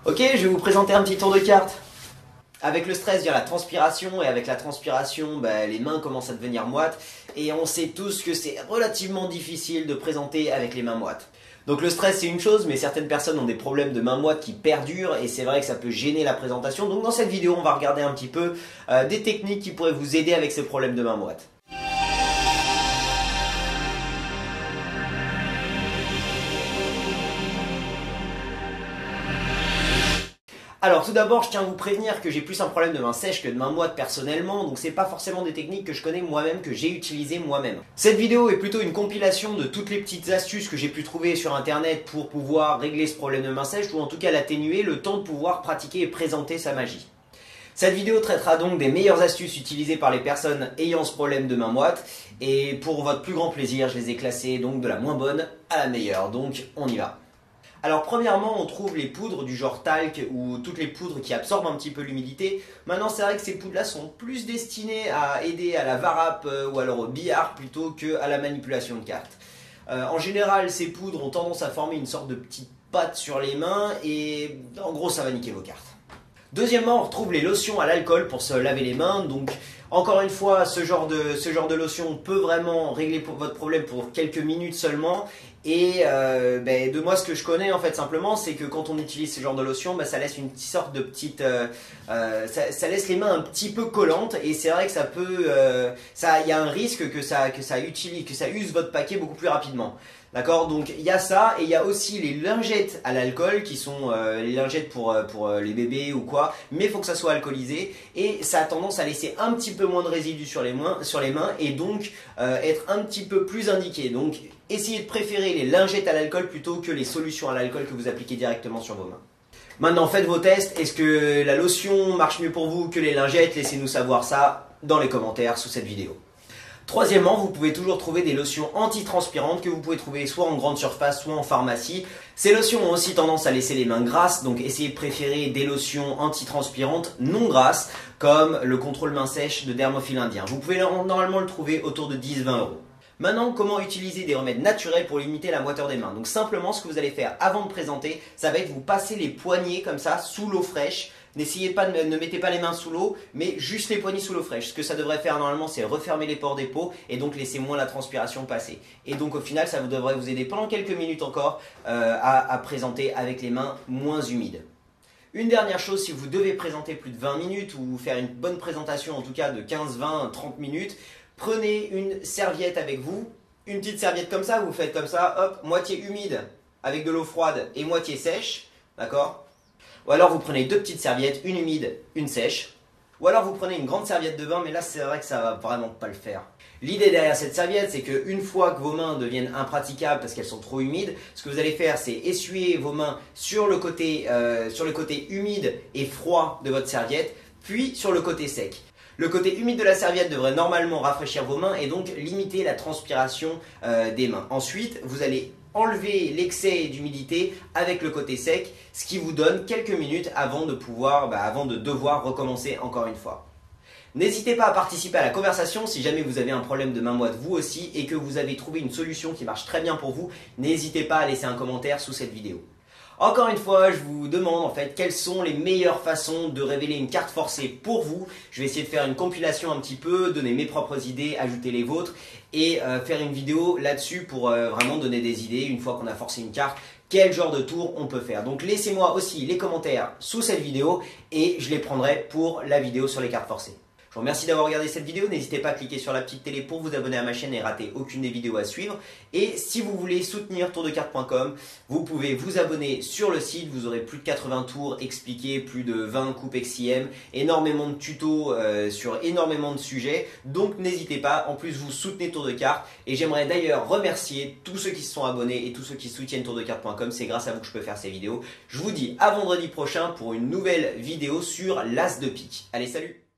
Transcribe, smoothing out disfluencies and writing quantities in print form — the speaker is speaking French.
Ok, je vais vous présenter un petit tour de cartes. Avec le stress vient la transpiration, et avec la transpiration, les mains commencent à devenir moites, et on sait tous que c'est relativement difficile de présenter avec les mains moites. Donc le stress c'est une chose, mais certaines personnes ont des problèmes de mains moites qui perdurent, et c'est vrai que ça peut gêner la présentation. Donc dans cette vidéo, on va regarder un petit peu des techniques qui pourraient vous aider avec ces problèmes de mains moites. Alors tout d'abord, je tiens à vous prévenir que j'ai plus un problème de main sèche que de main moite personnellement, donc c'est pas forcément des techniques que je connais moi-même, que j'ai utilisées moi-même. Cette vidéo est plutôt une compilation de toutes les petites astuces que j'ai pu trouver sur internet pour pouvoir régler ce problème de main sèche, ou en tout cas l'atténuer, le temps de pouvoir pratiquer et présenter sa magie. Cette vidéo traitera donc des meilleures astuces utilisées par les personnes ayant ce problème de main moite, et pour votre plus grand plaisir, je les ai classées donc de la moins bonne à la meilleure, donc on y va. Alors premièrement, on trouve les poudres du genre talc ou toutes les poudres qui absorbent un petit peu l'humidité. Maintenant, c'est vrai que ces poudres-là sont plus destinées à aider à la varap ou alors au billard plutôt qu'à la manipulation de cartes. En général, ces poudres ont tendance à former une sorte de petite pâte sur les mains et en gros, ça va niquer vos cartes. Deuxièmement, on retrouve les lotions à l'alcool pour se laver les mains. Donc, encore une fois, ce genre de lotion peut vraiment régler votre problème pour quelques minutes seulement. Et de moi, ce que je connais en fait simplement, c'est que quand on utilise ce genre de lotion, ça laisse une sorte de petite, ça laisse les mains un petit peu collantes. Et c'est vrai que ça peut, il y a un risque que ça use votre paquet beaucoup plus rapidement. D'accord, donc il y a ça, et il y a aussi les lingettes à l'alcool qui sont les lingettes pour les bébés ou quoi, mais il faut que ça soit alcoolisé, et ça a tendance à laisser un petit peu moins de résidus sur les mains et donc être un petit peu plus indiqué. Donc essayez de préférer les lingettes à l'alcool plutôt que les solutions à l'alcool que vous appliquez directement sur vos mains. Maintenant faites vos tests, est-ce que la lotion marche mieux pour vous que les lingettes? Laissez-nous savoir ça dans les commentaires sous cette vidéo. Troisièmement, vous pouvez toujours trouver des lotions antitranspirantes que vous pouvez trouver soit en grande surface, soit en pharmacie. Ces lotions ont aussi tendance à laisser les mains grasses, donc essayez de préférer des lotions antitranspirantes non grasses, comme le contrôle main sèche de Dermophile Indien. Vous pouvez normalement le trouver autour de 10-20 €. Maintenant, comment utiliser des remèdes naturels pour limiter la moiteur des mains? Donc simplement, ce que vous allez faire avant de présenter, ça va être vous passer les poignets comme ça sous l'eau fraîche. Ne mettez pas les mains sous l'eau, mais juste les poignets sous l'eau fraîche. Ce que ça devrait faire normalement, c'est refermer les pores des peaux et donc laisser moins la transpiration passer. Et donc au final, ça devrait vous aider pendant quelques minutes encore à présenter avec les mains moins humides. Une dernière chose, si vous devez présenter plus de 20 minutes ou faire une bonne présentation en tout cas de 15, 20, 30 minutes, prenez une serviette avec vous, une petite serviette comme ça, vous faites comme ça, hop, moitié humide avec de l'eau froide et moitié sèche, d'accord? Ou alors vous prenez deux petites serviettes, une humide, une sèche. Ou alors vous prenez une grande serviette de bain, mais là c'est vrai que ça va vraiment pas le faire. L'idée derrière cette serviette, c'est qu'une fois que vos mains deviennent impraticables parce qu'elles sont trop humides, ce que vous allez faire, c'est essuyer vos mains sur le côté humide et froid de votre serviette, puis sur le côté sec. Le côté humide de la serviette devrait normalement rafraîchir vos mains et donc limiter la transpiration des mains. Ensuite, vous allez enlever l'excès d'humidité avec le côté sec, ce qui vous donne quelques minutes avant de devoir recommencer encore une fois. N'hésitez pas à participer à la conversation si jamais vous avez un problème de main moite vous aussi et que vous avez trouvé une solution qui marche très bien pour vous. N'hésitez pas à laisser un commentaire sous cette vidéo. Encore une fois, je vous demande en fait quelles sont les meilleures façons de révéler une carte forcée pour vous. Je vais essayer de faire une compilation un petit peu, donner mes propres idées, ajouter les vôtres et faire une vidéo là-dessus pour vraiment donner des idées une fois qu'on a forcé une carte. Quel genre de tour on peut faire. Donc laissez-moi aussi les commentaires sous cette vidéo et je les prendrai pour la vidéo sur les cartes forcées. Je vous remercie d'avoir regardé cette vidéo, n'hésitez pas à cliquer sur la petite télé pour vous abonner à ma chaîne et rater aucune des vidéos à suivre. Et si vous voulez soutenir tourdecartes.com, vous pouvez vous abonner sur le site, vous aurez plus de 80 tours expliqués, plus de 20 coupes XIM, énormément de tutos sur énormément de sujets. Donc n'hésitez pas, en plus vous soutenez Tour de Cartes. Et j'aimerais d'ailleurs remercier tous ceux qui se sont abonnés et tous ceux qui soutiennent tourdecartes.com, c'est grâce à vous que je peux faire ces vidéos. Je vous dis à vendredi prochain pour une nouvelle vidéo sur l'As de pique. Allez, salut!